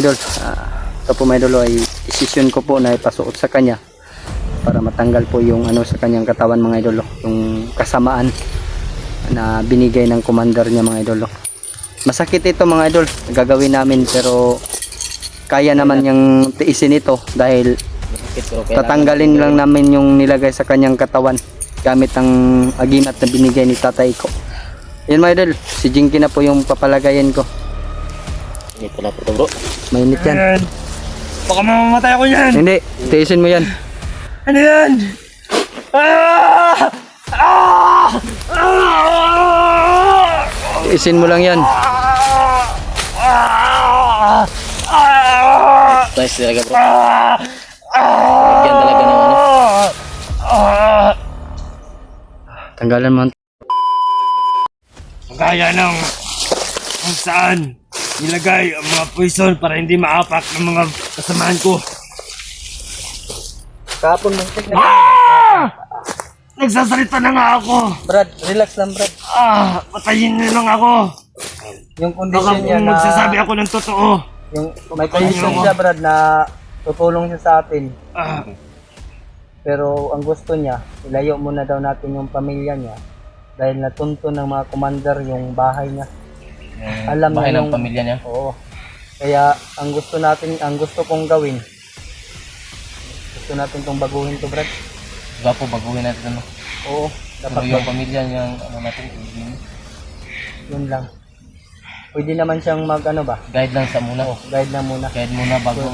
Idol, ito po mga idol ay decision ko po na ipasuot sa kanya para matanggal po yung ano sa kanyang katawan mga idol, yung kasamaan na binigay ng commander niya mga idol. Masakit ito mga idol, gagawin namin pero kaya naman yung tiisin ito dahil tatanggalin lang namin yung nilagay sa kanyang katawan gamit ang agimat na binigay ni tatay ko. Yan mga idol, si Jinky na po yung papalagayin ko. Init pala po ito bro. Mainit yan. Ayan. Baka mamamatay ako yan. Hindi, tiisin mo yan. Ano yan? Ah! Ah! Ah! Tiisin mo lang yan. Ah! Ah! Nice talaga bro. Ah! Lagyan talaga ng ano. Ah! Tanggalan mo. Gaya ng kung saan nilagay ang mga poison para hindi maapak ng mga kasamahan ko. Kapon mo. Nagsasalita na nga ako. Brad, relax lang Brad. Patayin niyo lang ako. Yung Baka condition niya kung na... magsasabi ako ng totoo. Yung may condition siya Brad na tutulong siya sa atin. Pero ang gusto niya, ilayo muna daw natin yung pamilya niya. Dahil natunto ng mga commander yung bahay niya. Alam bahay niya ng yung... pamilya niya. Oo. Kaya ang gusto natin, ang gusto kong gawin, gusto natin tong baguhin to Brad. Diba po baguhin natin ano. Oo. Pero Dapat yung pamilya niyang ano natin, yun lang. Pwede naman siyang mag ano ba? guide lang sa muna. Guide lang muna. Guide muna bago.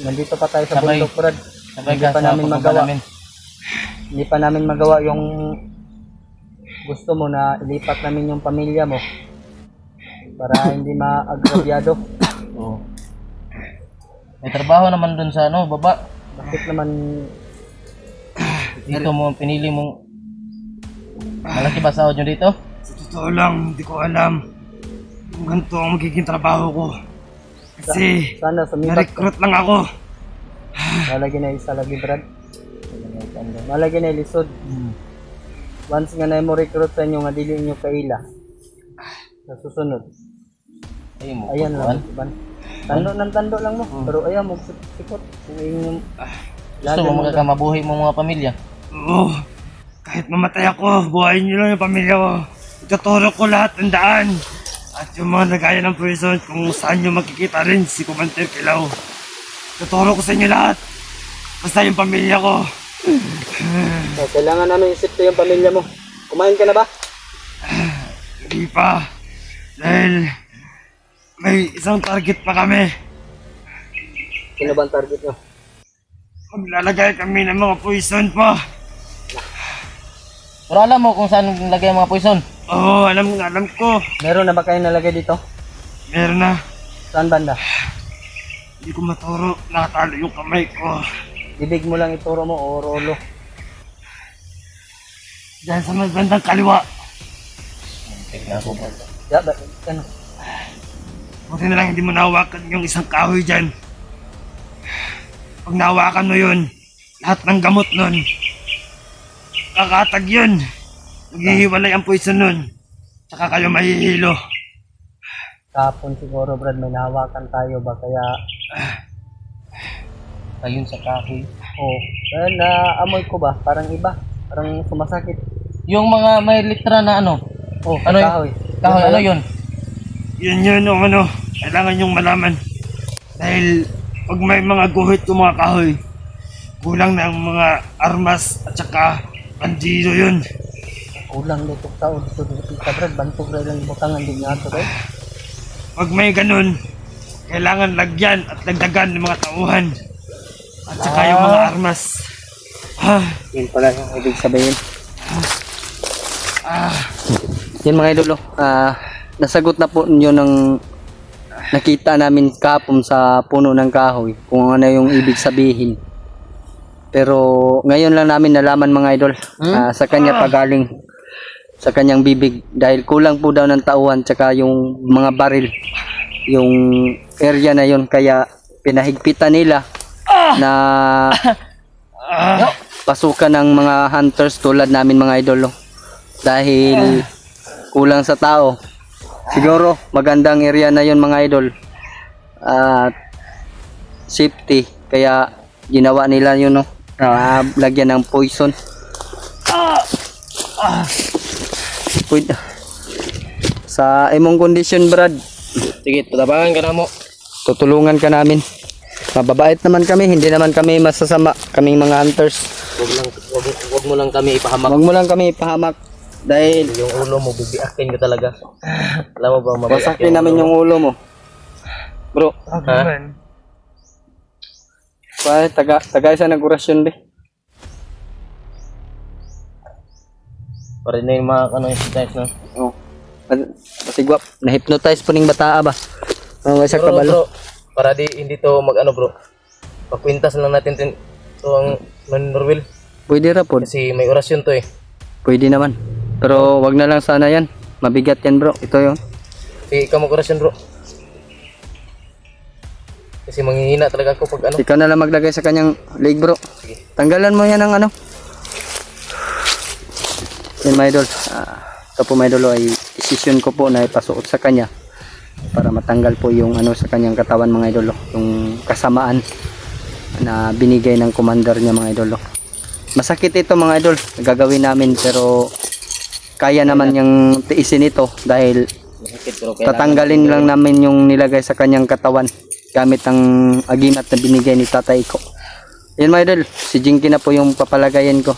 Nandito pa tayo sa Sabay. bundok Brad. Sabay Hindi ka pa sa namin pagbaba magawa. namin. Hindi pa namin magawa yung gusto mo na ilipat namin yung pamilya mo para hindi maagrabyado. Oo. May trabaho naman dun sa ano, baba. Bakit naman Dito mo pinili mong malaki ba sahod nyo dito? Sa totoo lang, hindi ko alam kung ganito ang magiging trabaho ko. Kasi sana sumipat ka? na-recruit lang ako. Malagyan na isa lagi Brad. Malagyan na lisod. Once nga na mo recruit sa inyo nga dili inyo kaila. Sa susunod. Ay mo. Ayan lang. Tando lang mo. Pero ayan mo sikot. Kung inyong Gusto mo magkakamabuhay mo mga pamilya? Oo, kahit mamatay ako, buhayin niyo lang yung pamilya ko. Ituturo ko lahat ng daan. At yung mga nagaya ng prison kung saan nyo makikita rin si Commander Kilaw. Ituturo ko sa inyo lahat. Basta yung pamilya ko. kailangan namin isip yung pamilya mo. Kumain ka na ba? Hindi pa. Dahil may isang target pa kami. Sino ba ang target nyo? Maglalagay kami ng mga poison pa. Pero alam mo kung saan lagay ang mga poison? Oo, alam ko. Meron na ba kayo nalagay dito? Meron na. Saan banda? Hindi ko maturo. Nakatalo yung kamay ko. Bibig mo lang ituro mo o rolo. Dahil sa may bandang kaliwa. Tignan ko po. Ya, ano? Buti na lang hindi mo nahawakan yung isang kahoy dyan. Pag nahawakan mo yun, lahat ng gamot nun, kakatag yun. Maghihiwalay ang poison nun. Tsaka kayo mahihilo. Kapon siguro Brad may nahawakan tayo ba kaya Ayun sa kahoy. oh, dahil naamoy ko ba parang iba, parang sumasakit. Yung mga may litra na ano? Oh, Ano yun? kahoy. Kahoy, ano yun? Yun yung ano, kailangan yung malaman. Dahil pag may mga guhit yung mga kahoy, kulang na ang mga armas at saka bandido yun. Ulang dito tao dito kita Brad, bantog ra lang butangan din nga to right? Pag may ganun, kailangan lagyan at lagdagan ng mga tauhan. At saka yung mga armas. Yun pala yung ibig sabihin. Yan mga idolo, nasagot na po nyo ng nakita namin kapon sa puno ng kahoy kung ano yung ibig sabihin. Pero ngayon lang namin nalaman mga idol, sa kanya pagaling, sa kanyang bibig dahil kulang po daw ng tauhan tsaka yung mga baril, yung area na yun kaya pinahigpitan nila na pasukan ng mga hunters tulad namin mga idol dahil kulang sa tao. Siguro magandang area na yun mga idol safety, kaya ginawa nila yun, no, lagyan ng poison. Pwede. Sa imong condition, Brad, Sige, tatabangan ka na mo. tutulungan ka namin. Mababait naman kami, hindi naman kami masasama, kaming mga hunters. Wag mo lang kami ipahamak. Huwag mo lang kami ipahamak dahil Yung ulo mo, bibiakin ko talaga. Alam mo ba, mabiyak wasakin namin yung ulo mo. Bro, Ha? taga isa nag-orasyon, be. Para na yung mga exercise, no? Oh. Masigwap, na-hypnotize po ning bataa ba? Isa Bro, kabalo. para hindi to mag-ano, bro. Pakwintas lang natin to ang Norwil. Pwede ra po. Kasi may orasyon to eh. Pwede naman. Pero wag na lang sana yan. Mabigat yan, bro. Ito yun. Sige, ikaw mag-orasyon, bro. Kasi manghihina talaga ako pag ano. Ikaw na lang maglagay sa kanyang leg, bro. Sige. Tanggalan mo yan ng ano. Yan, my idol. Ito po, my idol, ay decision ko po na ipasuot sa kanya para matanggal po yung ano sa kanyang katawan, mga idol. Yung kasamaan na binigay ng commander niya, mga idol. Masakit ito, mga idol. Gagawin namin pero kaya naman yung tiisin ito dahil Masakit, bro. Kailangan tatanggalin lang namin yung nilagay sa kanyang katawan gamit ang agimat na binigay ni tatay ko. Yan, mga idol, si Jinky na po yung papalagayin ko.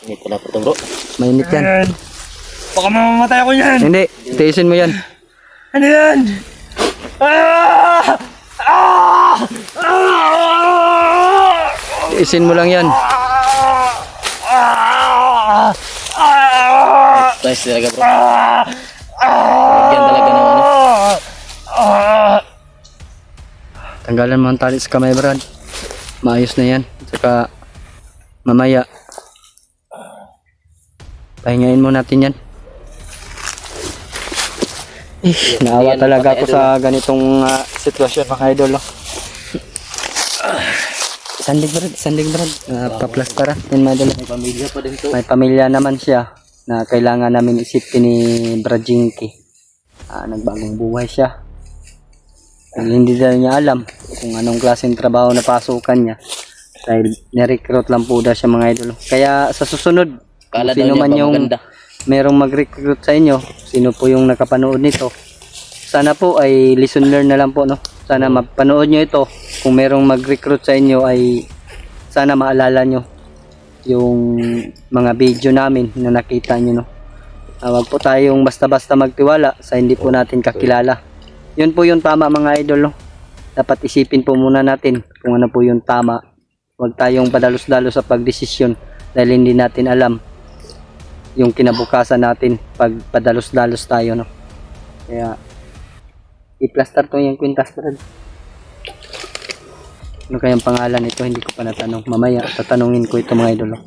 Hindi ko na po to, bro. Mainit yan. Ayan. Baka mamamatay ako yan. Hindi, tiisin mo yan. Ano yan? Ah! Ah! Ah! Tiisin mo lang yan. Ah! Ah! Nice talaga, bro. Ah! Lagyan talaga ng ano. Ah! Tanggalan mo ang tali sa kamay, Brad. Maayos na yan. Saka mamaya pahingain mo natin yan. Naawa talaga ako sa ganitong sitwasyon, mga idol. Sandig, Brad. Paplastara. Yan, mga idol. May pamilya pa din to. May pamilya naman siya na kailangan namin isipin ni Brad Jinky. Nagbagong buhay siya. Hindi dahil niya alam kung anong klaseng trabaho na pasukan niya. Dahil nirecruit lang po daw siya, mga idol. Kaya sa susunod, Kala kung daw sino niya man pa yung maganda. merong mag-recruit sa inyo, sino po yung nakapanood nito, sana po ay listen learn na lang po, no? Sana mapanood nyo ito. Kung merong mag-recruit sa inyo ay sana maalala nyo yung mga video namin na nakita nyo, no? Wag po tayong basta-basta magtiwala sa hindi po natin kakilala. Yun po yung tama, mga idol, no? Dapat isipin po muna natin kung ano po yung tama. Huwag tayong padalos-dalos sa pagdesisyon dahil hindi natin alam yung kinabukasan natin pag padalos-dalos tayo, no? Kaya i-plaster to yung kwintas, Brad. Ano kayang pangalan nito? Hindi ko pa natanong. Mamaya tatanungin ko ito, mga idol.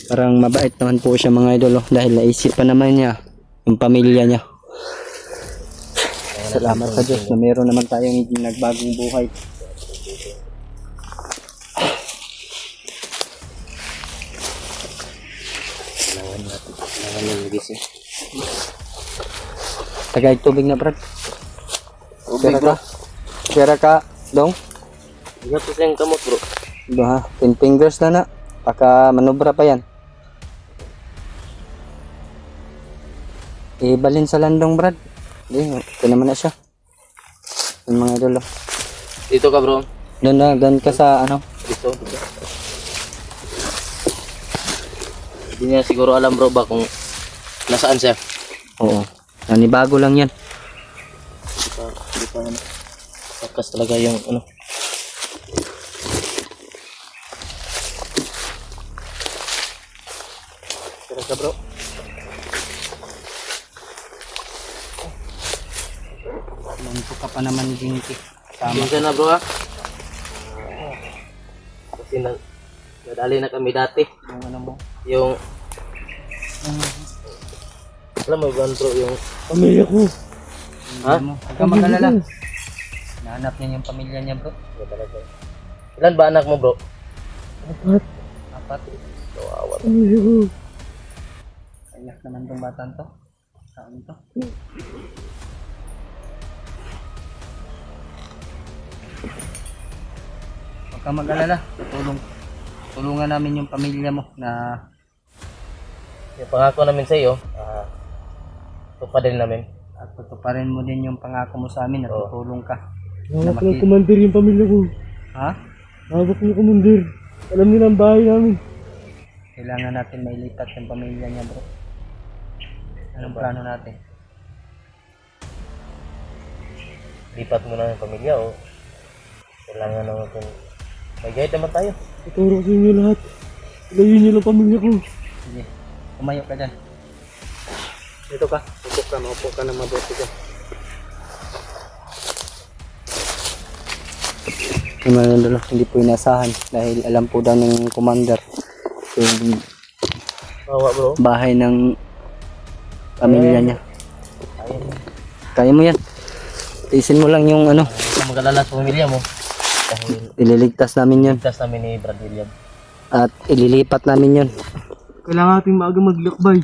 Parang mabait naman po siya, mga idol, dahil naisip pa naman niya yung pamilya niya. Salamat sa Diyos na meron naman tayong nagbagong buhay. Kailangan yung gising. Tagay tubig na, Brad. Tubig, Pera bro. ka. Pera ka, dong. Ingat po yung kamot, bro. Diba, ha? 10 fingers na na. Baka manubra pa yan. Ibalin sa landong, Brad. Hindi, ito naman na siya. Yung mga idol. Dito ka, bro. Doon ka sa ano. Dito. Hindi niya siguro alam, bro, ba kung nasaan siya. Oo. Nanibago lang yan. Hindi pa ano. Takas talaga yung ano. Tara ka, bro. Manto ka pa naman, Jinky. Tama. Minsan na, bro, ha? Kasi nadali na kami dati. Yung ano mo. Yung alam mo ba, bro, yung Pamilya ko. ha? Huwag kang mag-alala. Nahanap niya yung pamilya niya, bro. Ilan ba anak mo, bro? Apat. Kawawa. Pamilya ko. Ayak naman tong batan to. Saan to? kang mag-alala. Tulungan namin yung pamilya mo na Yung pangako namin sa iyo, tuparin namin. at tutuparin mo din yung pangako mo sa amin na Oo. tutulong ka. Hawak ng commander yung pamilya ko. Ha? Hawak ng commander. Alam nila ang bahay namin. Kailangan natin mailipat yung pamilya niya, bro. Anong plano natin? Lipat mo na yung pamilya o kailangan naman may guide naman tayo. Tuturo ko sa inyo lahat. Ilayin niyo lang pamilya ko. Sige, tumayo ka dyan. Dito ka, maupo ka na mabuti ka. Hindi po inasahan dahil alam po daw ng commander yung Bawa bro. bahay ng pamilya niya. Kaya mo yan. Tiisin mo lang yung ano, Huwag kang mag-alala sa pamilya mo. Dahil ililigtas namin yun ligtas namin ni Brad William. at ililipat namin yun. Kailangan natin maaga maglakbay.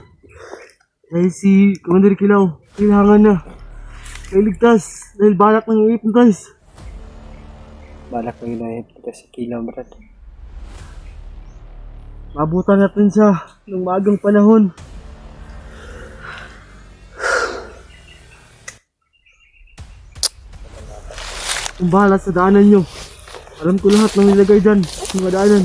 Dahil si Commander Kilaw, kailangan na. Kailigtas. Dahil balak ng iipon guys. Balak ko yun ay si Kilaw, Brad. Mabutan natin siya ng maagang panahon. Kung bahala sa daanan nyo. Alam ko lahat ng nilagay dyan. Mga daanan.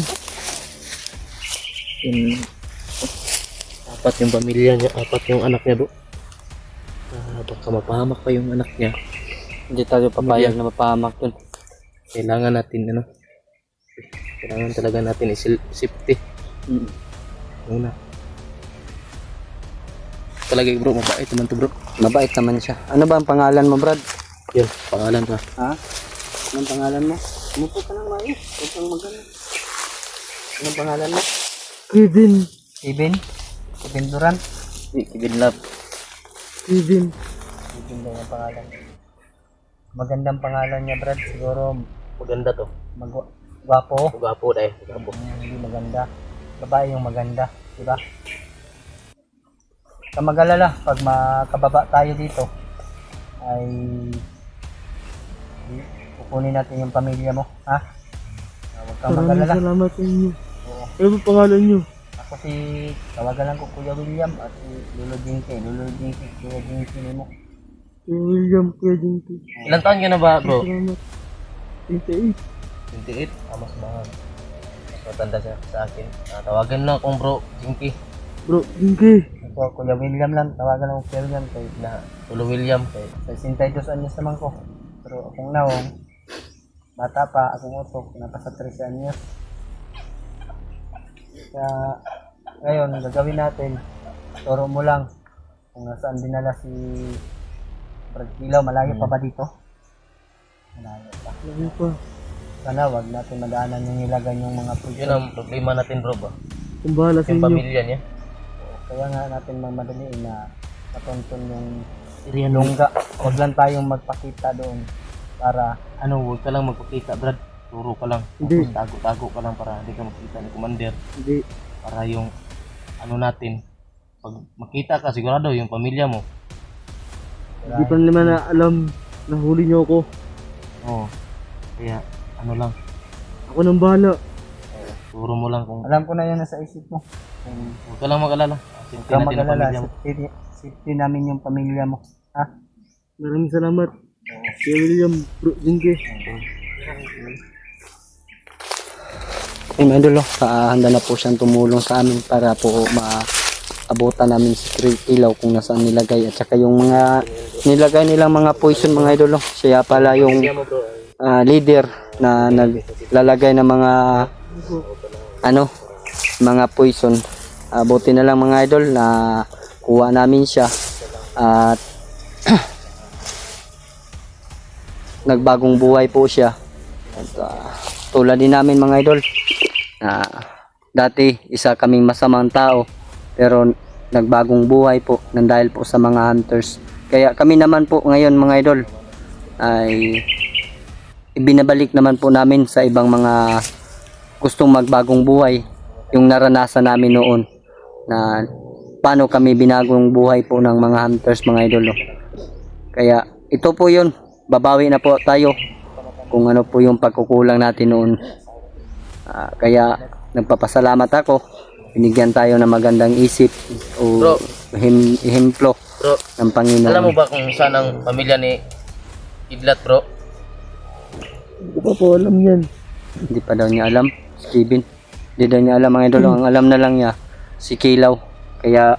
Apat yung pamilya niya, apat yung anak niya bro. Baka mapahamak pa yung anak niya. Hindi tayo papayag na mapahamak dun. Kailangan natin kailangan talaga natin safety muna. Talaga bro, mabait naman to bro. Mabait naman siya. Ano ba ang pangalan mo, Brad? Yun, pangalan pa. Ha? Anong pangalan mo? Umupo ka ng maayos. Huwag kang magano. Anong pangalan mo? Kevin. Kevin? Kevin Durant? Kevin Love. Kevin. Kevin daw yung pangalan. Magandang pangalan niya, Brad. Siguro Maganda to. gwapo. Gwapo dahil. Gwapo. Hindi maganda. Babae yung maganda. Diba? Ka mag-alala, pag makababa tayo dito, ay kukunin natin yung pamilya mo. Ha? Huwag kang Maraming mag-alala. salamat sa inyo. Oo. Ano ba pangalan nyo? Ako si, tawagan lang ko Kuya William at si Lolo Jinky. Lolo Jinky, Kuya Jinky mo. Kuya William, Kuya Jinky. Ilang taon ka na ba bro? Salamat. 28. 28? Mas matanda siya sa akin. Tawagan na akong bro, Jinky. Bro, Jinky. Ako, Kuya William lang. Tawagan lang ko Kuya William. Kay Lolo William. sa 62 anyos naman ko. Pero akong nawong, bata pa, akong utok, napasa 13 anyos. Kaya, ngayon, gagawin natin, turo mo lang kung nasaan dinala si Brad Kilaw. Malayo pa ba dito? Malayo pa. Lagi pa. Sana wag natin madaanan yung nilagay yung mga Yun pulso. ang problema natin bro ba? Kung bahala sa Yung inyo. pamilya niya. Kaya nga natin mamadaliin na matonton yung lungga. Huwag lang tayong magpakita doon para Huwag ka lang magpakita Brad. Turo ka lang. Hindi. Tapos tago ka lang para hindi ka makita ni Commander. Hindi. Para yung natin. Pag makita ka sigurado yung pamilya mo. Hindi pa naman na alam na huli niyo ako. Oo. Kaya lang. Ako nang bahala. Turo mo lang kung alam ko na yun nasa isip mo. huwag ka lang mag-alala. Huwag Safety kang natin ang mag-alala. pamilya mo. Safety namin yung pamilya mo. Ha? Maraming salamat. Kuya William, Bro Jinky. Mga idol, handa na po siyang tumulong sa amin para po maabutan namin si Kilaw kung nasaan nilagay at saka yung mga nilagay nilang mga poison mga idol. Siya pala yung leader na naglalagay ng mga mga poison. Buti na lang mga idol na kuha namin siya at nagbagong buhay po siya. At, tulad din namin mga idol. Dati isa kaming masamang tao pero nagbagong buhay po nang dahil po sa mga hunters. Kaya kami naman po ngayon mga idol ay ibinabalik naman po namin sa ibang mga gustong magbagong buhay yung naranasan namin noon na paano kami binagong buhay po ng mga hunters mga idol. Kaya ito po yun, babawi na po tayo kung ano po yung pagkukulang natin noon. Kaya nagpapasalamat ako. Binigyan tayo ng magandang isip o Bro. ehemplo Bro, ng Panginoon. alam mo ba kung saan ang pamilya ni Idlat, bro? Hindi ko po alam yan. Hindi pa daw niya alam, si Kevin. Hindi daw niya alam mga idol. Ang alam na lang niya, si Kilaw. Kaya,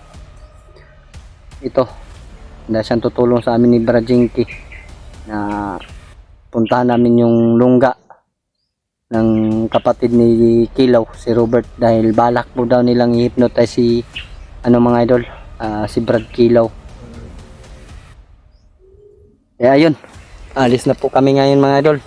ito, dahil siyang tutulong sa amin ni Brajinki na puntahan namin yung lungga ng kapatid ni Kilaw, si Robert. Dahil balak po daw nilang i-hypnotize si, mga idol, si Brad Kilaw. Kaya ayun, alis na po kami ngayon mga idol.